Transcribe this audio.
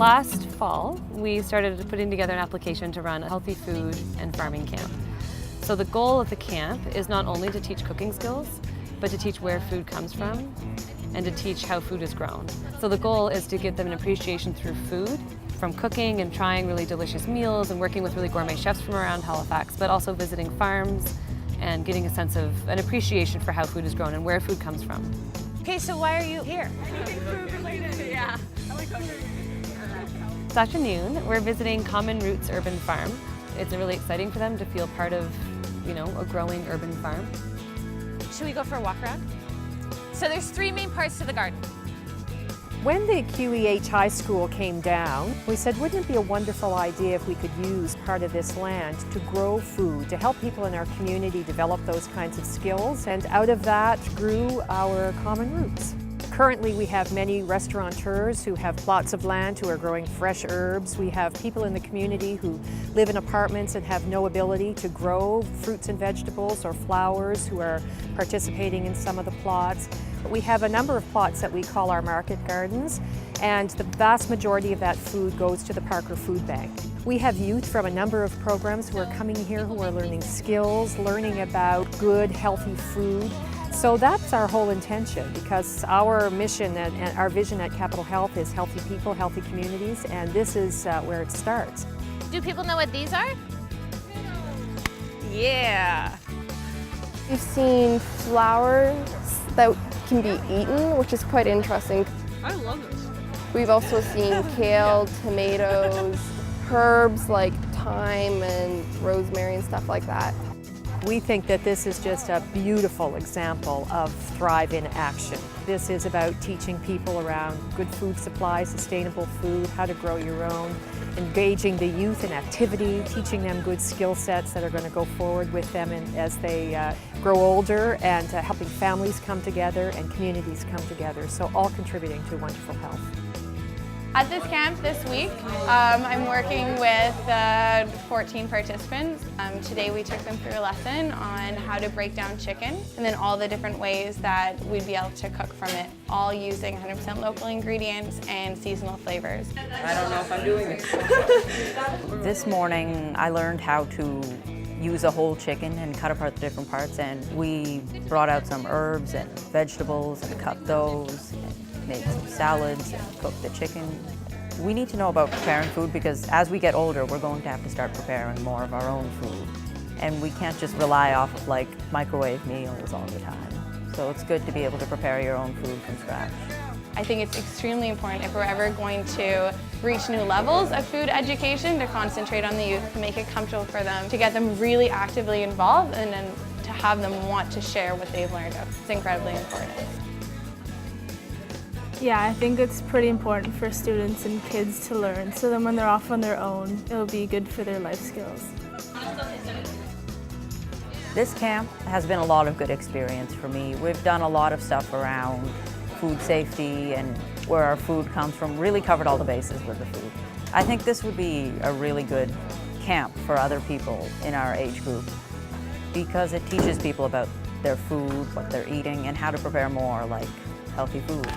Last fall, we started putting together an application to run a healthy food and farming camp. So the goal of the camp is not only to teach cooking skills, but to teach where food comes from and to teach how food is grown. So the goal is to give them an appreciation through food, from cooking and trying really delicious meals and working with really gourmet chefs from around Halifax, but also visiting farms and getting a sense of an appreciation for how food is grown and where food comes from. Okay, so why are you here? Anything food related. Yeah. I like food. This afternoon, we're visiting Common Roots Urban Farm. It's really exciting for them to feel part of, a growing urban farm. Should we go for a walk around? So there's 3 main parts to the garden. When the QEH High School came down, we said, wouldn't it be a wonderful idea if we could use part of this land to grow food, to help people in our community develop those kinds of skills, and out of that grew our Common Roots. Currently, we have many restaurateurs who have plots of land who are growing fresh herbs. We have people in the community who live in apartments and have no ability to grow fruits and vegetables or flowers who are participating in some of the plots. We have a number of plots that we call our market gardens, and the vast majority of that food goes to the Parker Food Bank. We have youth from a number of programs who are coming here who are learning skills, learning about good, healthy food. So that's our whole intention, because our mission and our vision at Capital Health is healthy people, healthy communities, and this is where it starts. Do people know what these are? Yeah. We've seen flowers that can be eaten, which is quite interesting. I love this. We've also seen kale, tomatoes, herbs like thyme and rosemary and stuff like that. We think that this is just a beautiful example of Thrive in action. This is about teaching people around good food supply, sustainable food, how to grow your own, engaging the youth in activity, teaching them good skill sets that are going to go forward with them as they grow older, and helping families come together and communities come together, so all contributing to wonderful health. At this camp this week, I'm working with 14 participants. Today we took them through a lesson on how to break down chicken and then all the different ways that we'd be able to cook from it, all using 100% local ingredients and seasonal flavors. I don't know if I'm doing it. This morning I learned how to use a whole chicken and cut apart the different parts, and we brought out some herbs and vegetables and cut those. Made some salads and cooked the chicken. We need to know about preparing food, because as we get older, we're going to have to start preparing more of our own food. And we can't just rely off of microwave meals all the time. So it's good to be able to prepare your own food from scratch. I think it's extremely important, if we're ever going to reach new levels of food education, to concentrate on the youth, to make it comfortable for them, to get them really actively involved, and then to have them want to share what they've learned. It's incredibly important. Yeah, I think it's pretty important for students and kids to learn, so then when they're off on their own, it'll be good for their life skills. This camp has been a lot of good experience for me. We've done a lot of stuff around food safety and where our food comes from, really covered all the bases with the food. I think this would be a really good camp for other people in our age group, because it teaches people about their food, what they're eating, and how to prepare more healthy food.